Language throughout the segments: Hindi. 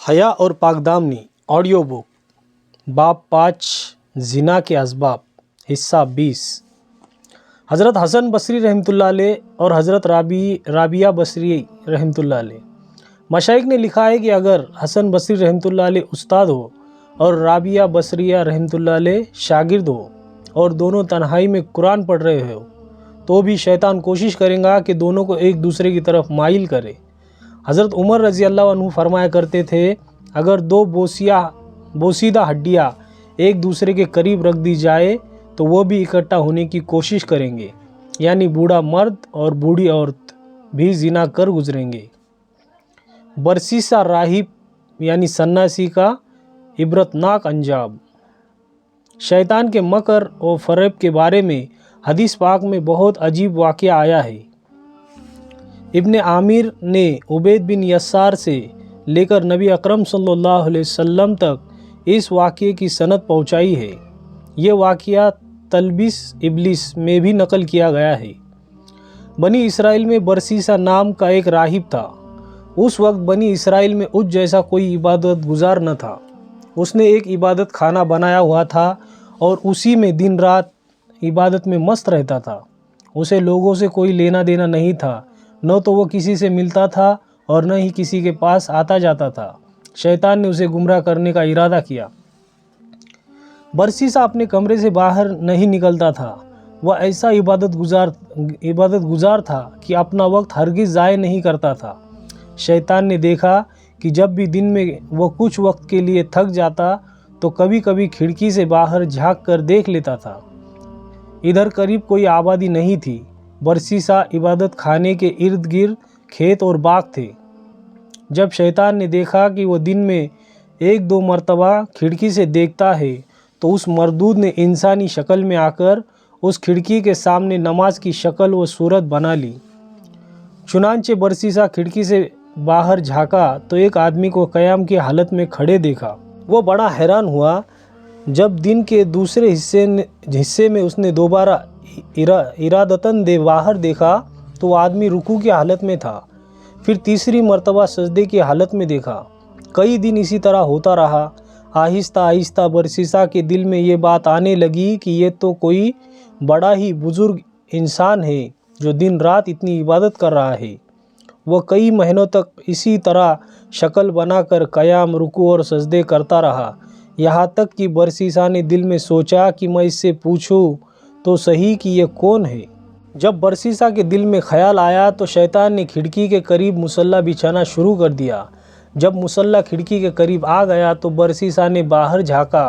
हया और पाकदामनी ऑडियो बुक बाब 5 ज़िना के असबाब हिस्सा 20। हज़रत हसन बसरी रहमतुल्लाह अलैह और हज़रत राबिया बसरी रहमतुल्लाह अलैह मशाइख ने लिखा है कि अगर हसन बसरी रहमतुल्लाह अलैह उस्ताद हो और राबिया बसरिया रहमतुल्लाह अलैह शागिर्द हो और दोनों तन्हाई में कुरान पढ़ रहे हो तो भी शैतान कोशिश करेगा कि दोनों को एक दूसरे की तरफ माइल करे। हज़रत उमर रज़ी अल्लाह अन्हु फरमाया करते थे, अगर दो बोसीदा हड्डियाँ एक दूसरे के करीब रख दी जाए तो वो भी इकट्ठा होने की कोशिश करेंगे, यानी बूढ़ा मर्द और बूढ़ी औरत भी जिना कर गुजरेंगे। बरसीसा राहिब यानी सन्नासी का इबरतनाक अंजाम। शैतान के मकर और फ़रेब के बारे में हदीस पाक में बहुत अजीब वाक़या आया है। इब्ने आमिर ने उबैद बिन यस्सार से लेकर नबी अकरम सल्लल्लाहु अलैहि वसल्लम तक इस वाक़ये की सनद पहुँचाई है। ये वाक़या तलबिस इब्लिस में भी नकल किया गया है। बनी इसराइल में बरसीसा नाम का एक राहिब था। उस वक्त बनी इसराइल में उस जैसा कोई इबादत गुजार न था। उसने एक इबादत खाना बनाया हुआ था और उसी में दिन रात इबादत में मस्त रहता था। उसे लोगों से कोई लेना देना नहीं था, न तो वो किसी से मिलता था और न ही किसी के पास आता जाता था। शैतान ने उसे गुमराह करने का इरादा किया। बरसीसा अपने कमरे से बाहर नहीं निकलता था। वह ऐसा इबादत गुजार था कि अपना वक्त हरगिज़ ज़ाय नहीं करता था। शैतान ने देखा कि जब भी दिन में वह कुछ वक्त के लिए थक जाता तो कभी कभी खिड़की से बाहर झांक कर देख लेता था। इधर करीब कोई आबादी नहीं थी। बरसीसा इबादत खाने के इर्द गिर्द खेत और बाग थे। जब शैतान ने देखा कि वह दिन में एक दो मर्तबा खिड़की से देखता है तो उस मरदूद ने इंसानी शक्ल में आकर उस खिड़की के सामने नमाज की शक्ल व सूरत बना ली। चुनांचे बरसीसा खिड़की से बाहर झांका तो एक आदमी को क़याम की हालत में खड़े देखा। वो बड़ा हैरान हुआ। जब दिन के दूसरे हिस्से में उसने दोबारा इरादतन बाहर देखा तो वो आदमी रुकू की हालत में था। फिर तीसरी मर्तबा सजदे की हालत में देखा। कई दिन इसी तरह होता रहा। आहिस्ता आहिस्ता बरसीसा के दिल में ये बात आने लगी कि ये तो कोई बड़ा ही बुज़ुर्ग इंसान है जो दिन रात इतनी इबादत कर रहा है। वह कई महीनों तक इसी तरह शक्ल बनाकर क़याम, रुकू और सजदे करता रहा। यहाँ तक कि बरसीसा ने दिल में सोचा कि मैं इससे पूछूं तो सही कि ये कौन है। जब बरसीसा के दिल में ख्याल आया तो शैतान ने खिड़की के करीब मुसल्ला बिछाना शुरू कर दिया। जब मुसल्ला खिड़की के करीब आ गया तो बरसीसा ने बाहर झांका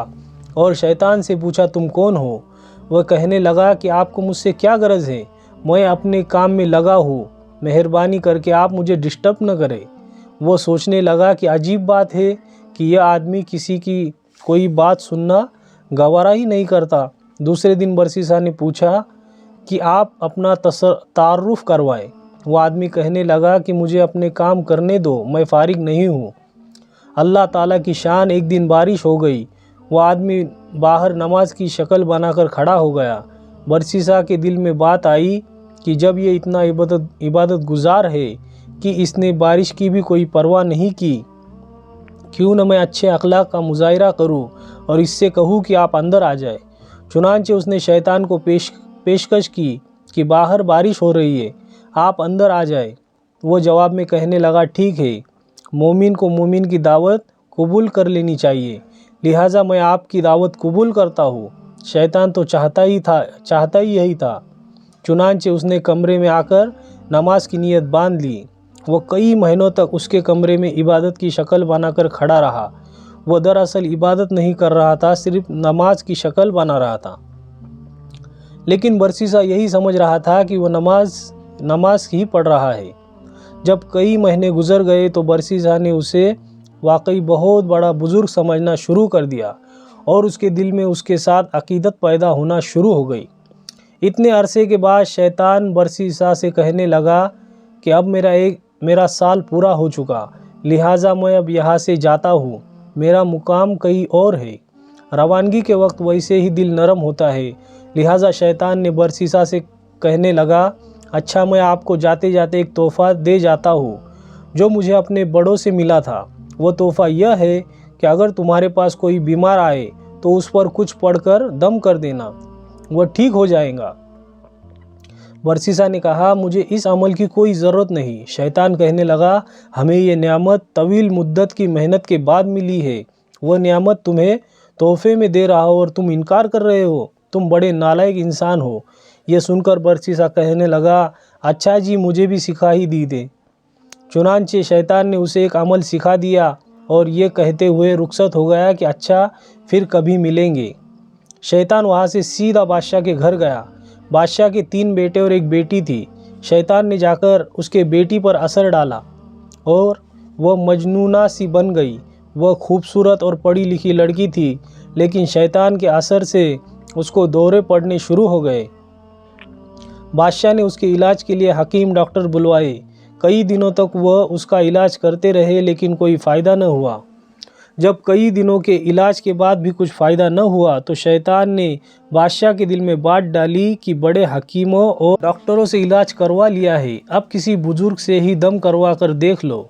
और शैतान से पूछा, तुम कौन हो? वह कहने लगा कि आपको मुझसे क्या गरज है? मैं अपने काम में लगा हूँ, मेहरबानी करके आप मुझे डिस्टर्ब न करें। वो सोचने लगा कि अजीब बात है कि यह आदमी किसी की कोई बात सुनना गवारा ही नहीं करता। दूसरे दिन बरसीसा ने पूछा कि आप अपना तारुफ करवाएं। वो आदमी कहने लगा कि मुझे अपने काम करने दो, मैं फारिग नहीं हूँ। अल्लाह ताला की शान, एक दिन बारिश हो गई। वो आदमी बाहर नमाज की शक्ल बनाकर खड़ा हो गया। बरसीसा के दिल में बात आई कि जब ये इतना इबादत गुजार है कि इसने बारिश की भी कोई परवाह नहीं की, क्यों न मैं अच्छे अखलाक का मुजाहिरा करूं और इससे कहूं कि आप अंदर आ जाए। चुनांचे उसने शैतान को पेशकश की कि बाहर बारिश हो रही है, आप अंदर आ जाए। वो जवाब में कहने लगा, ठीक है, मोमिन को मोमिन की दावत कबूल कर लेनी चाहिए, लिहाजा मैं आपकी दावत कबूल करता हूँ। शैतान तो चाहता ही यही था। चुनांचे उसने कमरे में आकर नमाज की नीयत बांध ली। वो कई महीनों तक उसके कमरे में इबादत की शक्ल बनाकर खड़ा रहा। वो दरअसल इबादत नहीं कर रहा था, सिर्फ नमाज की शक्ल बना रहा था। लेकिन बरसीसा यही समझ रहा था कि वो नमाज ही पढ़ रहा है। जब कई महीने गुजर गए तो बरसीसा ने उसे वाकई बहुत बड़ा बुज़ुर्ग समझना शुरू कर दिया और उसके दिल में उसके साथ अकीदत पैदा होना शुरू हो गई। इतने अरसे के बाद शैतान बरसीसा से कहने लगा कि अब मेरा साल पूरा हो चुका, लिहाजा मैं अब यहाँ से जाता हूँ, मेरा मुकाम कहीं और है। रवानगी के वक्त वैसे ही दिल नरम होता है, लिहाजा शैतान ने बरसीसा से कहने लगा, अच्छा मैं आपको जाते जाते एक तोहफ़ा दे जाता हूँ जो मुझे अपने बड़ों से मिला था। वो तोहफ़ा यह है कि अगर तुम्हारे पास कोई बीमार आए तो उस पर कुछ पढ़कर दम कर देना, वह ठीक हो जाएगा। बरसीसा ने कहा, मुझे इस अमल की कोई ज़रूरत नहीं। शैतान कहने लगा, हमें ये नेमत तवील मुद्दत की मेहनत के बाद मिली है। वह नेमत तुम्हें तोहफे में दे रहा हो और तुम इनकार कर रहे हो। तुम बड़े नालायक इंसान हो। यह सुनकर बरसीसा कहने लगा, अच्छा जी, मुझे भी सिखा ही दी दे। चुनांचे शैतान ने उसे एक अमल सिखा दिया और ये कहते हुए रुखसत हो गया कि अच्छा, फिर कभी मिलेंगे। शैतान वहाँ से सीधा बादशाह के घर गया। बादशाह के 3 बेटे और एक बेटी थी। शैतान ने जाकर उसके बेटी पर असर डाला और वह मजनूना सी बन गई। वह खूबसूरत और पढ़ी लिखी लड़की थी, लेकिन शैतान के असर से उसको दौरे पड़ने शुरू हो गए। बादशाह ने उसके इलाज के लिए हकीम डॉक्टर बुलवाए। कई दिनों तक वह उसका इलाज करते रहे, लेकिन कोई फ़ायदा न हुआ। जब कई दिनों के इलाज के बाद भी कुछ फ़ायदा न हुआ तो शैतान ने बादशाह के दिल में बात डाली कि बड़े हकीमों और डॉक्टरों से इलाज करवा लिया है, अब किसी बुजुर्ग से ही दम करवा कर देख लो।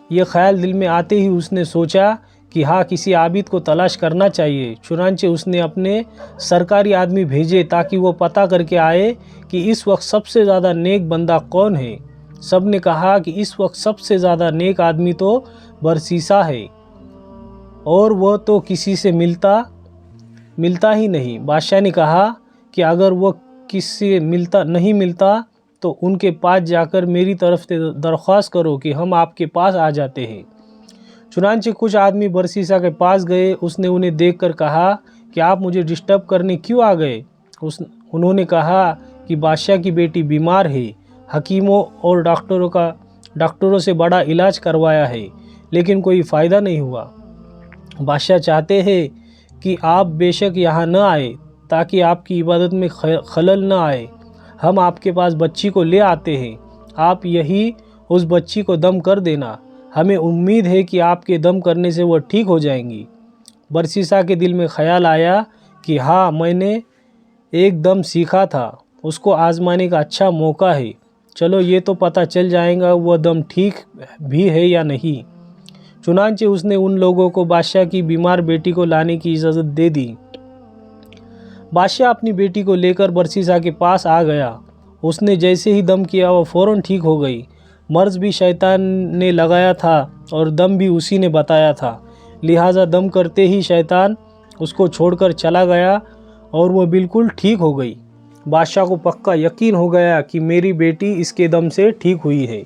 ये ख्याल दिल में आते ही उसने सोचा कि हाँ, किसी आबिद को तलाश करना चाहिए। चुनांचे उसने अपने सरकारी आदमी भेजे ताकि वो पता करके आए कि इस वक्त सबसे ज़्यादा नेक बंदा कौन है। सब ने कहा कि इस वक्त सबसे ज़्यादा नेक आदमी तो बरसीसा है और वह तो किसी से मिलता ही नहीं। बादशाह ने कहा कि अगर वह किसी नहीं मिलता तो उनके पास जाकर मेरी तरफ से दरख्वास्त करो कि हम आपके पास आ जाते हैं। चुनांचे कुछ आदमी बरसीसा के पास गए। उसने उन्हें देखकर कहा कि आप मुझे डिस्टर्ब करने क्यों आ गए। उन्होंने कहा कि बादशाह की बेटी बीमार है, हकीमों और डॉक्टरों से बड़ा इलाज करवाया है, लेकिन कोई फ़ायदा नहीं हुआ। बादशाह चाहते हैं कि आप बेशक यहाँ न आए ताकि आपकी इबादत में खलल न आए। हम आपके पास बच्ची को ले आते हैं, आप यही उस बच्ची को दम कर देना। हमें उम्मीद है कि आपके दम करने से वह ठीक हो जाएंगी। बरसीसा के दिल में ख्याल आया कि हाँ, मैंने एक दम सीखा था, उसको आजमाने का अच्छा मौका है। चलो, ये तो पता चल जाएगा वह दम ठीक भी है या नहीं। चुनांचे उसने उन लोगों को बादशाह की बीमार बेटी को लाने की इजाज़त दे दी। बादशाह अपनी बेटी को लेकर बरसीसा के पास आ गया। उसने जैसे ही दम किया वह फ़ौरन ठीक हो गई। मर्ज़ भी शैतान ने लगाया था और दम भी उसी ने बताया था, लिहाजा दम करते ही शैतान उसको छोड़कर चला गया और वह बिल्कुल ठीक हो गई। बादशाह को पक्का यकीन हो गया कि मेरी बेटी इसके दम से ठीक हुई है।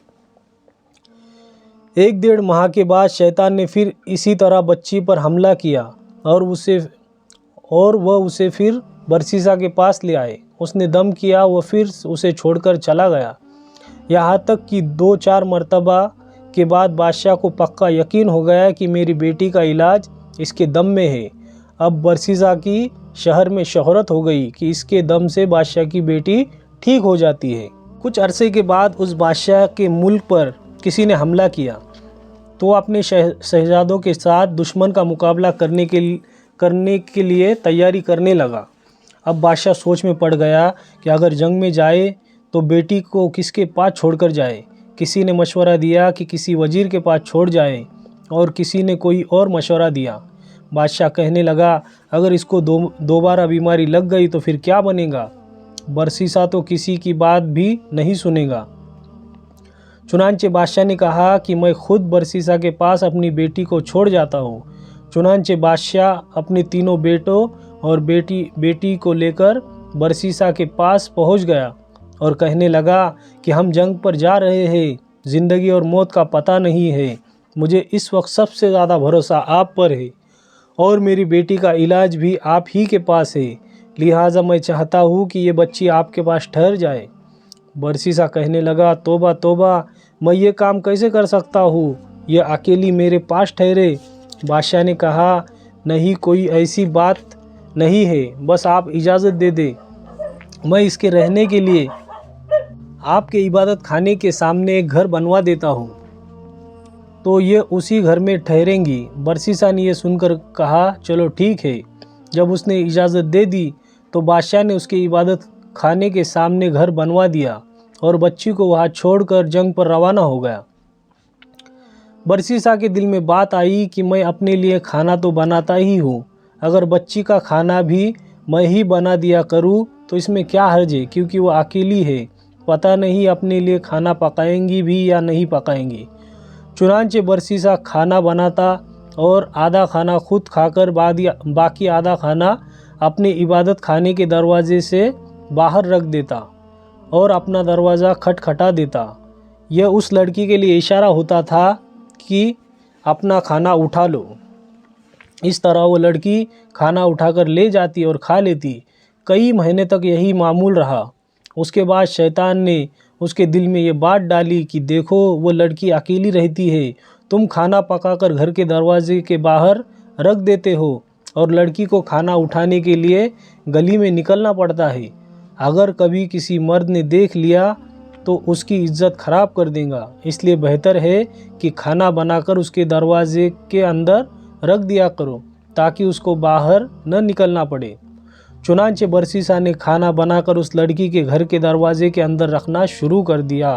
1-1.5 माह के बाद शैतान ने फिर इसी तरह बच्ची पर हमला किया और वह उसे फिर बरसीसा के पास ले आए। उसने दम किया, वह फिर उसे छोड़कर चला गया। यहाँ तक कि 2-4 मरतबा के बाद बादशाह को पक्का यकीन हो गया कि मेरी बेटी का इलाज इसके दम में है। अब बरसीसा की शहर में शोहरत हो गई कि इसके दम से बादशाह की बेटी ठीक हो जाती है। कुछ अरसे के बाद उस बादशाह के मुल्क पर किसी ने हमला किया तो अपने शहजादों के साथ दुश्मन का मुकाबला करने के लिए तैयारी करने लगा। अब बादशाह सोच में पड़ गया कि अगर जंग में जाए तो बेटी को किसके पास छोड़कर जाए। किसी ने मशवरा दिया कि किसी वजीर के पास छोड़ जाए और किसी ने कोई और मशवरा दिया। बादशाह कहने लगा, अगर इसको दोबारा बीमारी लग गई तो फिर क्या बनेगा। बरसीसा तो किसी की बात भी नहीं सुनेगा। चुनांचे बादशाह ने कहा कि मैं खुद बरसीसा के पास अपनी बेटी को छोड़ जाता हूँ। चुनांचे बादशाह अपने 3 बेटों और बेटी को लेकर बरसीसा के पास पहुँच गया और कहने लगा कि हम जंग पर जा रहे हैं, ज़िंदगी और मौत का पता नहीं है। मुझे इस वक्त सबसे ज़्यादा भरोसा आप पर है और मेरी बेटी का इलाज भी आप ही के पास है, लिहाजा मैं चाहता हूँ कि ये बच्ची आपके पास ठहर जाए। बरसीसा कहने लगा, तौबा तौबा, मैं ये काम कैसे कर सकता हूँ, यह अकेली मेरे पास ठहरे। बादशाह ने कहा, नहीं, कोई ऐसी बात नहीं है, बस आप इजाज़त दे दे, मैं इसके रहने के लिए आपके इबादत खाने के सामने एक घर बनवा देता हूँ, तो ये उसी घर में ठहरेंगी। बरसीसा ने यह सुनकर कहा, चलो ठीक है। जब उसने इजाज़त दे दी तो बादशाह ने उसके इबादत खाने के सामने घर बनवा दिया और बच्ची को वहाँ छोड़कर जंग पर रवाना हो गया। बरसीसा के दिल में बात आई कि मैं अपने लिए खाना तो बनाता ही हूँ, अगर बच्ची का खाना भी मैं ही बना दिया करूँ तो इसमें क्या हर्ज है, क्योंकि वो अकेली है, पता नहीं अपने लिए खाना पकाएंगी भी या नहीं पकाएंगी। चुनांचे बरसीसा खाना बनाता और आधा खाना खुद खाकर बाकी आधा खाना अपने इबादत खाने के दरवाजे से बाहर रख देता और अपना दरवाज़ा खटखटा देता। यह उस लड़की के लिए इशारा होता था कि अपना खाना उठा लो। इस तरह वो लड़की खाना उठाकर ले जाती और खा लेती। कई महीने तक यही मामूल रहा। उसके बाद शैतान ने उसके दिल में ये बात डाली कि देखो, वो लड़की अकेली रहती है, तुम खाना पकाकर घर के दरवाजे के बाहर रख देते हो और लड़की को खाना उठाने के लिए गली में निकलना पड़ता है। अगर कभी किसी मर्द ने देख लिया तो उसकी इज्जत ख़राब कर देगा, इसलिए बेहतर है कि खाना बनाकर उसके दरवाजे के अंदर रख दिया करो ताकि उसको बाहर न निकलना पड़े। चुनांचे बरसीसा ने खाना बनाकर उस लड़की के घर के दरवाजे के अंदर रखना शुरू कर दिया।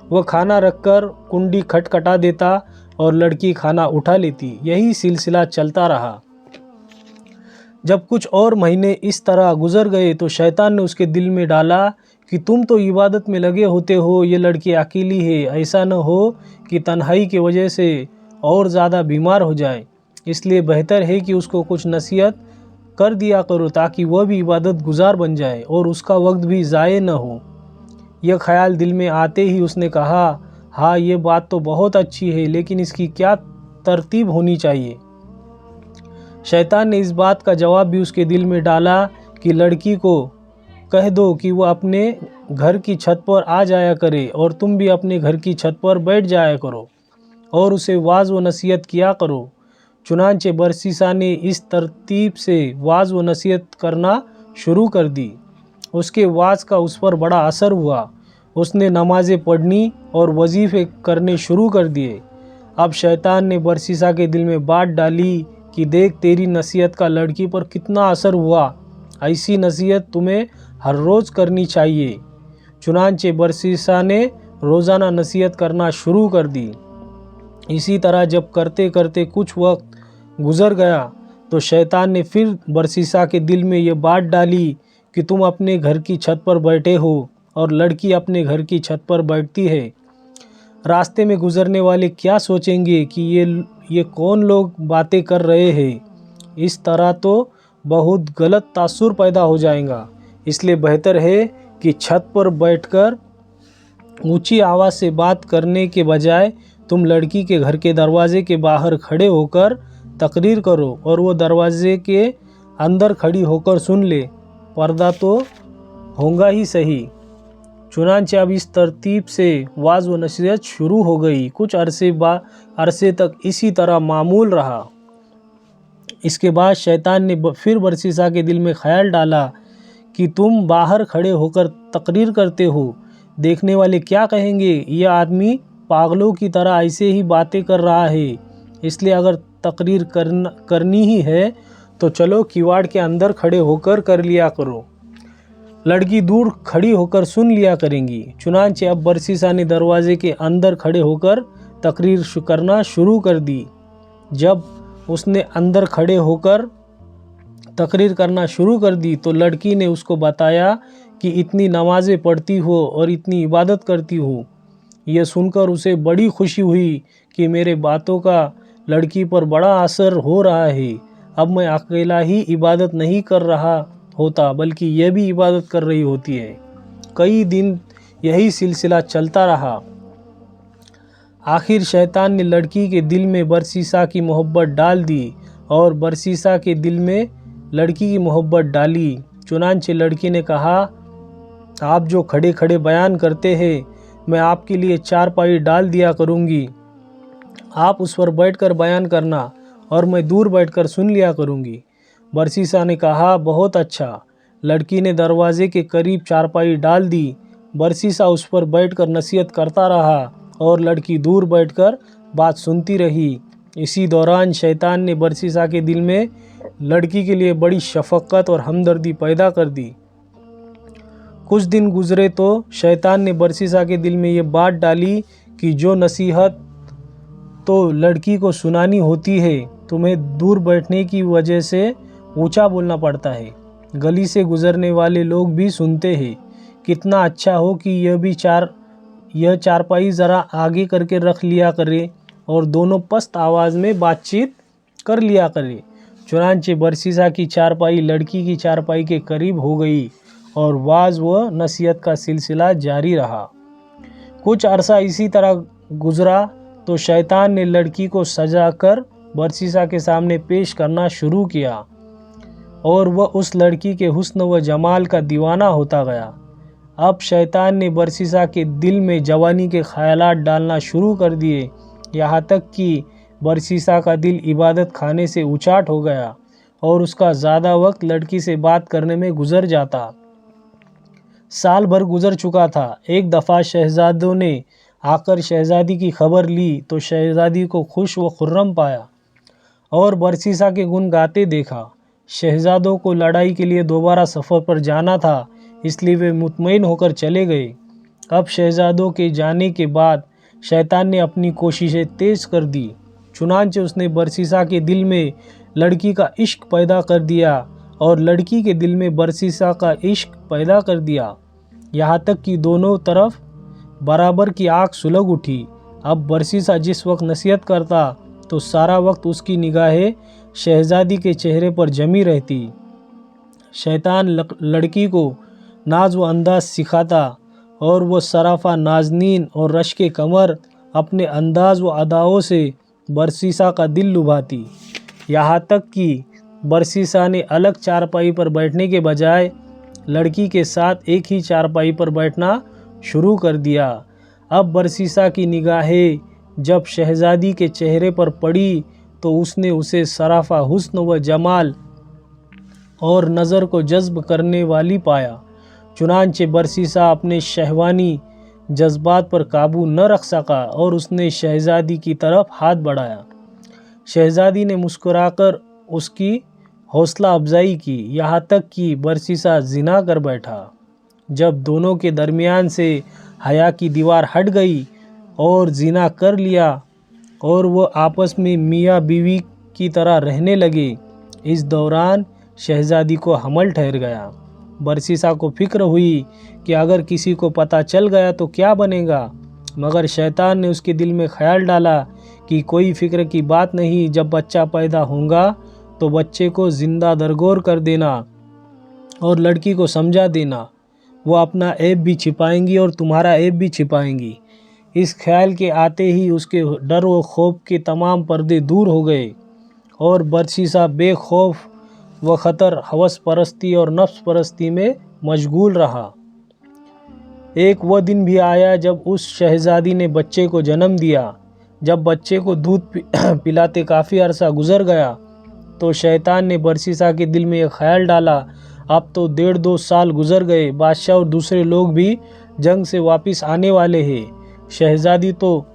वह खाना रखकर कुंडी खटखटा देता और लड़की खाना उठा लेती। यही सिलसिला चलता रहा। जब कुछ और महीने इस तरह गुजर गए तो शैतान ने उसके दिल में डाला कि तुम तो इबादत में लगे होते हो, ये लड़की अकेली है, ऐसा न हो कि तन्हाई की वजह से और ज़्यादा बीमार हो जाए, इसलिए बेहतर है कि उसको कुछ नसीहत कर दिया करो ताकि वह भी इबादत गुजार बन जाए और उसका वक्त भी ज़ाय न हो। यह ख्याल दिल में आते ही उसने कहा, हाँ ये बात तो बहुत अच्छी है, लेकिन इसकी क्या तरतीब होनी चाहिए। शैतान ने इस बात का जवाब भी उसके दिल में डाला कि लड़की को कह दो कि वो अपने घर की छत पर आ जाया करे और तुम भी अपने घर की छत पर बैठ जाया करो और उसे वाज व नसीहत किया करो। चुनांचे बरसीसा ने इस तरतीब से वाज व नसीहत करना शुरू कर दी। उसके वाज का उस पर बड़ा असर हुआ। उसने नमाज़ें पढ़नी और वजीफ़े करने शुरू कर दिए। अब शैतान ने बरसीसा के दिल में बात डाली कि देख, तेरी नसीहत का लड़की पर कितना असर हुआ, ऐसी नसीहत तुम्हें हर रोज़ करनी चाहिए। चुनांचे बरसीसा ने रोज़ाना नसीहत करना शुरू कर दी। इसी तरह जब करते करते कुछ वक्त गुज़र गया तो शैतान ने फिर बरसीसा के दिल में ये बात डाली कि तुम अपने घर की छत पर बैठे हो और लड़की अपने घर की छत पर बैठती है। रास्ते में गुज़रने वाले क्या सोचेंगे कि ये कौन लोग बातें कर रहे हैं। इस तरह तो बहुत गलत तासुर पैदा हो जाएगा। इसलिए बेहतर है कि छत पर बैठकर ऊंची आवाज़ से बात करने के बजाय तुम लड़की के घर के दरवाजे के बाहर खड़े होकर तकरीर करो और वो दरवाजे के अंदर खड़ी होकर सुन ले, पर्दा तो होगा ही सही। चुनांचे अब इस तरतीब से वाज व नसीहत शुरू हो गई। कुछ अरसे तक इसी तरह मामूल रहा। इसके बाद शैतान ने फिर बरसीसा के दिल में ख्याल डाला कि तुम बाहर खड़े होकर तकरीर करते हो, देखने वाले क्या कहेंगे, यह आदमी पागलों की तरह ऐसे ही बातें कर रहा है। इसलिए अगर तकरीर करनी ही है तो चलो किवाड़ के अंदर खड़े होकर कर लिया करो, लड़की दूर खड़ी होकर सुन लिया करेंगी। चुनांचे अब बरसीसा ने दरवाजे के अंदर खड़े होकर तकरीर करना शुरू कर दी। जब उसने अंदर खड़े होकर तकरीर करना शुरू कर दी तो लड़की ने उसको बताया कि इतनी नमाज़ें पढ़ती हो और इतनी इबादत करती हो। यह सुनकर उसे बड़ी खुशी हुई कि मेरे बातों का लड़की पर बड़ा असर हो रहा है। अब मैं अकेला ही इबादत नहीं कर रहा होता, बल्कि यह भी इबादत कर रही होती है। कई दिन यही सिलसिला चलता रहा। आखिर शैतान ने लड़की के दिल में बरसीसा की मोहब्बत डाल दी और बरसीसा के दिल में लड़की की मोहब्बत डाली। चुनांचे लड़की ने कहा, आप जो खड़े खड़े बयान करते हैं, मैं आपके लिए चारपाई डाल दिया करूँगी, आप उस पर बैठकर बयान करना और मैं दूर बैठकर सुन लिया करूँगी। बरसीसा ने कहा, बहुत अच्छा। लड़की ने दरवाजे के करीब चारपाई डाल दी। बरसीसा उस पर बैठकर नसीहत करता रहा और लड़की दूर बैठकर बात सुनती रही। इसी दौरान शैतान ने बरसीसा के दिल में लड़की के लिए बड़ी शफकत और हमदर्दी पैदा कर दी। कुछ दिन गुजरे तो शैतान ने बरसीसा के दिल में ये बात डाली कि जो नसीहत तो लड़की को सुनानी होती है, तुम्हें दूर बैठने की वजह से ऊंचा बोलना पड़ता है। गली से गुजरने वाले लोग भी सुनते हैं, कितना अच्छा हो कि यह चारपाई ज़रा आगे करके रख लिया करे और दोनों पस्त आवाज़ में बातचीत कर लिया करे। चुनांचे बरसीसा की चारपाई लड़की की चारपाई के करीब हो गई और वाज व नसीहत का सिलसिला जारी रहा। कुछ अरसा इसी तरह गुजरा तो शैतान ने लड़की को सजाकर बरसीसा के सामने पेश करना शुरू किया और वह उस लड़की के हुस्न व जमाल का दीवाना होता गया। अब शैतान ने बरसीसा के दिल में जवानी के ख्यालात डालना शुरू कर दिए, यहाँ तक कि बरसीसा का दिल इबादत खाने से उचाट हो गया और उसका ज़्यादा वक्त लड़की से बात करने में गुजर जाता। साल भर गुजर चुका था। एक दफ़ा शहजादों ने आकर शहजादी की खबर ली तो शहजादी को खुश व खुर्रम पाया और बरसीसा के गुण गाते देखा। शहजादों को लड़ाई के लिए दोबारा सफ़र पर जाना था, इसलिए वे मुतमईन होकर चले गए। अब शहजादों के जाने के बाद शैतान ने अपनी कोशिशें तेज़ कर दी। चुनांचे उसने बरसीसा के दिल में लड़की का इश्क पैदा कर दिया और लड़की के दिल में बरसीसा का इश्क पैदा कर दिया, यहाँ तक कि दोनों तरफ बराबर की आग सुलग उठी। अब बरसीसा जिस वक्त नसीहत करता तो सारा वक्त उसकी निगाहें शहजादी के चेहरे पर जमी रहती। शैतान लड़की को नाज व अंदाज सिखाता और वह सराफा नाजनीन और रश्क कमर अपने अंदाज व अदाओं से बरसीसा का दिल लुभाती, यहाँ तक कि बरसीसा ने अलग चारपाई पर बैठने के बजाय लड़की के साथ एक ही चारपाई पर बैठना शुरू कर दिया। अब बरसीसा की निगाहें जब शहजादी के चेहरे पर पड़ी तो उसने उसे सराफा हुस्न व जमाल और नज़र को जज्ब करने वाली पाया। चुनांचे बरसीसा अपने शहवानी जज्बात पर काबू न रख सका और उसने शहजादी की तरफ हाथ बढ़ाया। शहजादी ने मुस्कुराकर उसकी हौसला अफजाई की, यहाँ तक कि बरसीसा जिना कर बैठा। जब दोनों के दरमियान से हया की दीवार हट गई और जिना कर लिया और वह आपस में मियाँ बीवी की तरह रहने लगे, इस दौरान शहजादी को हमल ठहर गया। बरसीसा को फिक्र हुई कि अगर किसी को पता चल गया तो क्या बनेगा, मगर शैतान ने उसके दिल में ख्याल डाला कि कोई फिक्र की बात नहीं, जब बच्चा पैदा होगा तो बच्चे को ज़िंदा दरगोर कर देना और लड़की को समझा देना, वो अपना ऐब भी छिपाएंगी और तुम्हारा ऐब भी छिपाएंगी। इस ख्याल के आते ही उसके डर व खौफ के तमाम पर्दे दूर हो गए और बरसीसा बेखौफ व ख़तर हवस परस्ती और नफ्स परस्ती में मशगूल रहा। एक वह दिन भी आया जब उस शहजादी ने बच्चे को जन्म दिया। जब बच्चे को दूध पिलाते काफ़ी अरसा गुजर गया तो शैतान ने बरसीसा के दिल में यह ख्याल डाला, अब तो 1.5-2 साल गुजर गए, बादशाह और दूसरे लोग भी जंग से वापस आने वाले हैं, शहजादी तो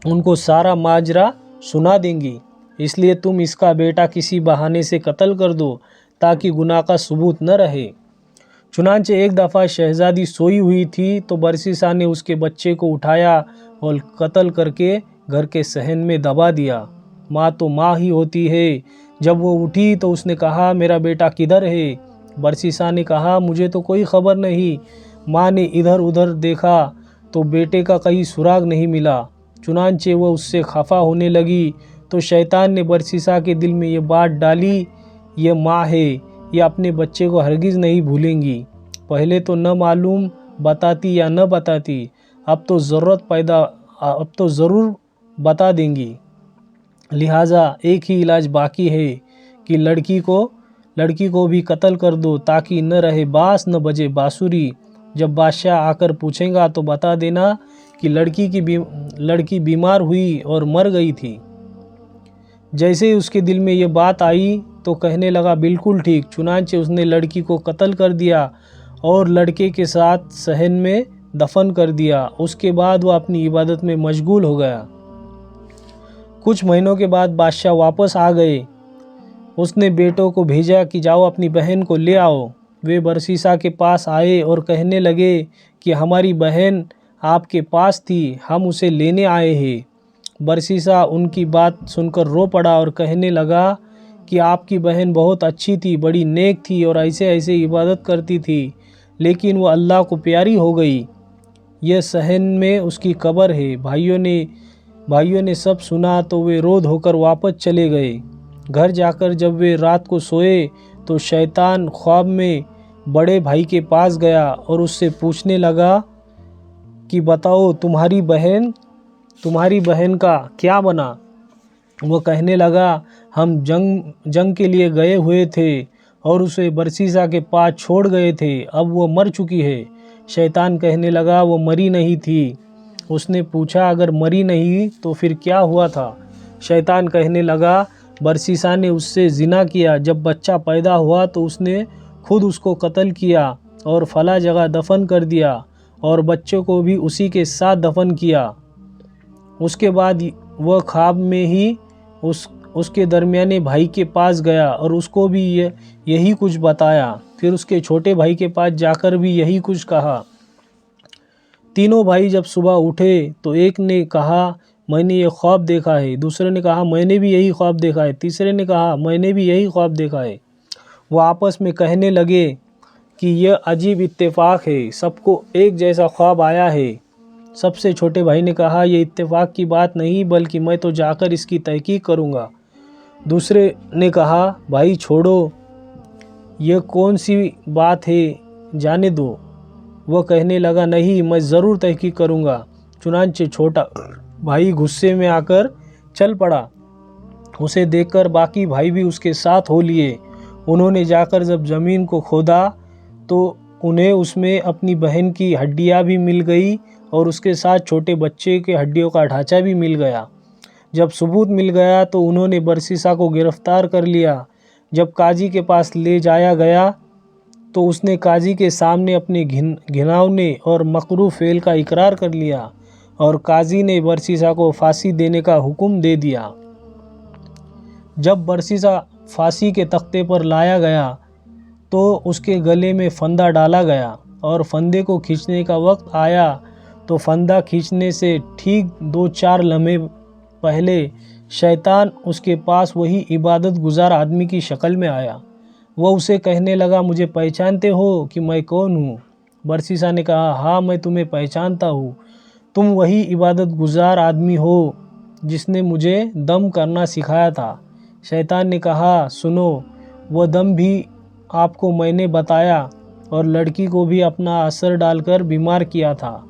उनको सारा माजरा सुना देंगी, इसलिए तुम इसका बेटा किसी बहाने से कत्ल कर दो ताकि गुनाह का सबूत न रहे। चुनांचे एक दफ़ा शहजादी सोई हुई थी तो बरसीसा ने उसके बच्चे को उठाया और कत्ल करके घर के सहन में दबा दिया। माँ तो माँ ही होती है। जब वो उठी तो उसने कहा, मेरा बेटा किधर है? बरसीसा ने कहा, मुझे तो कोई ख़बर नहीं। माँ ने इधर उधर देखा तो बेटे का कहीं सुराग नहीं मिला। चुनांचे वह उससे खफा होने लगी तो शैतान ने बरसीसा के दिल में ये बात डाली, ये माँ है, ये अपने बच्चे को हरगिज़ नहीं भूलेंगी। पहले तो न मालूम बताती या न बताती, अब तो ज़रूर बता देंगी। लिहाजा एक ही इलाज बाकी है कि लड़की को भी कत्ल कर दो ताकि न रहे बाँस न बजे बाँसुरी। जब बादशाह आकर पूछेगा तो बता देना कि लड़की बीमार हुई और मर गई थी। जैसे ही उसके दिल में ये बात आई तो कहने लगा, बिल्कुल ठीक। चुनांचे उसने लड़की को कत्ल कर दिया और लड़के के साथ सहन में दफन कर दिया। उसके बाद वह अपनी इबादत में मशगूल हो गया। कुछ महीनों के बाद बादशाह वापस आ गए। उसने बेटों को भेजा कि जाओ अपनी बहन को ले आओ। वे बरसीसा के पास आए और कहने लगे कि हमारी बहन आपके पास थी, हम उसे लेने आए हैं। बरसीसा उनकी बात सुनकर रो पड़ा और कहने लगा कि आपकी बहन बहुत अच्छी थी, बड़ी नेक थी और ऐसे ऐसे इबादत करती थी, लेकिन वो अल्लाह को प्यारी हो गई। यह सहन में उसकी कब्र है। भाइयों ने सब सुना तो वे रोध होकर वापस चले गए। घर जाकर जब वे रात को सोए तो शैतान ख्वाब में बड़े भाई के पास गया और उससे पूछने लगा कि बताओ तुम्हारी बहन का क्या बना। वो कहने लगा, हम जंग के लिए गए हुए थे और उसे बरसीसा के पास छोड़ गए थे, अब वो मर चुकी है। शैतान कहने लगा, वो मरी नहीं थी। उसने पूछा, अगर मरी नहीं तो फिर क्या हुआ था। शैतान कहने लगा, बरसीसा ने उससे जिना किया, जब बच्चा पैदा हुआ तो उसने खुद उसको कत्ल किया और फला जगह दफन कर दिया और बच्चों को भी उसी के साथ दफन किया। उसके बाद वह ख्वाब में ही उसके दरमियाने भाई के पास गया और उसको भी यही कुछ बताया। फिर उसके छोटे भाई के पास जाकर भी यही कुछ कहा। तीनों भाई जब सुबह उठे तो एक ने कहा, मैंने ये ख्वाब देखा है। दूसरे ने कहा, मैंने भी यही ख्वाब देखा है। तीसरे ने कहा, मैंने भी यही ख्वाब देखा है। वो आपस में कहने लगे कि यह अजीब इत्तेफाक है, सबको एक जैसा ख्वाब आया है। सबसे छोटे भाई ने कहा, यह इत्तेफाक की बात नहीं, बल्कि मैं तो जाकर इसकी तहकीक करूँगा। दूसरे ने कहा, भाई छोड़ो, यह कौन सी बात है, जाने दो। वह कहने लगा, नहीं, मैं ज़रूर तहकीक करूँगा। चुनांचे छोटा भाई गुस्से में आकर चल पड़ा। उसे देखकर बाकी भाई भी उसके साथ हो लिए। उन्होंने जाकर जब ज़मीन को खोदा तो उन्हें उसमें अपनी बहन की हड्डियाँ भी मिल गई और उसके साथ छोटे बच्चे के हड्डियों का ढांचा भी मिल गया। जब सबूत मिल गया तो उन्होंने बरसीसा को गिरफ्तार कर लिया। जब काजी के पास ले जाया गया तो उसने काजी के सामने अपने घिनौने और मकरूह फेल का इकरार कर लिया और काजी ने बरसीसा को फांसी देने का हुक्म दे दिया। जब बरसीसा फांसी के तख्ते पर लाया गया तो उसके गले में फंदा डाला गया और फंदे को खींचने का वक्त आया तो फंदा खींचने से ठीक 2-4 लम्हे पहले शैतान उसके पास वही इबादत गुजार आदमी की शक्ल में आया। वह उसे कहने लगा, मुझे पहचानते हो कि मैं कौन हूँ? बरसीसा ने कहा, हाँ, मैं तुम्हें पहचानता हूँ। तुम वही इबादत गुजार आदमी हो जिसने मुझे दम करना सिखाया था। शैतान ने कहा, सुनो, वह दम भी आपको मैंने बताया और लड़की को भी अपना असर डालकर बीमार किया था।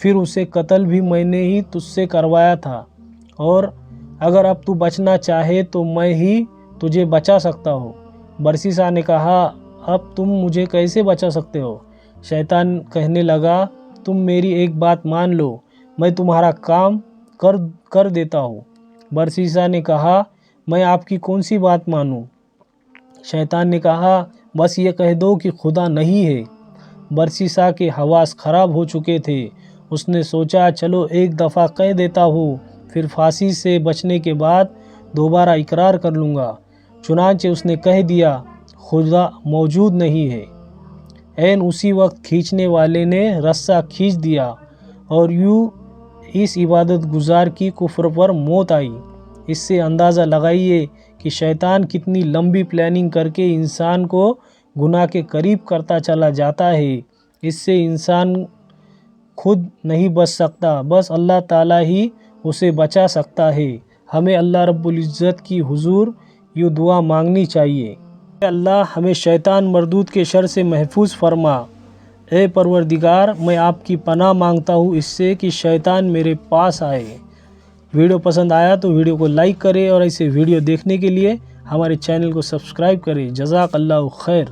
फिर उसे कत्ल भी मैंने ही तुझसे करवाया था और अगर अब तू बचना चाहे तो मैं ही तुझे बचा सकता हूँ। बरसीसा ने कहा, अब तुम मुझे कैसे बचा सकते हो? शैतान कहने लगा, तुम मेरी एक बात मान लो, मैं तुम्हारा काम कर देता हूँ। बरसीसा ने कहा, मैं आपकी कौन सी बात मानूँ? शैतान ने कहा, बस ये कह दो कि खुदा नहीं है। बरसीसा के हवास खराब हो चुके थे। उसने सोचा, चलो एक दफ़ा कह देता हूँ, फिर फांसी से बचने के बाद दोबारा इकरार कर लूँगा। चुनांचे उसने कह दिया, खुदा मौजूद नहीं है। ऐन उसी वक्त खींचने वाले ने रस्सा खींच दिया और यूँ इस इबादत गुजार की कुफ्र पर मौत आई। इससे अंदाज़ा लगाइए कि शैतान कितनी लंबी प्लानिंग करके इंसान को गुनाह के करीब करता चला जाता है। इससे इंसान खुद नहीं बच सकता, बस अल्लाह ताला ही उसे बचा सकता है। हमें अल्लाह रब्बुल इज़्ज़त की हुजूर यूँ दुआ मांगनी चाहिए, अल्लाह हमें शैतान मरदूद के शर से महफूज फरमा। ए परवरदिगार, मैं आपकी पनाह मांगता हूँ इससे कि शैतान मेरे पास आए। वीडियो पसंद आया तो वीडियो को लाइक करें और ऐसे वीडियो देखने के लिए हमारे चैनल को सब्सक्राइब करें। जज़ाकल्लाहु खैर।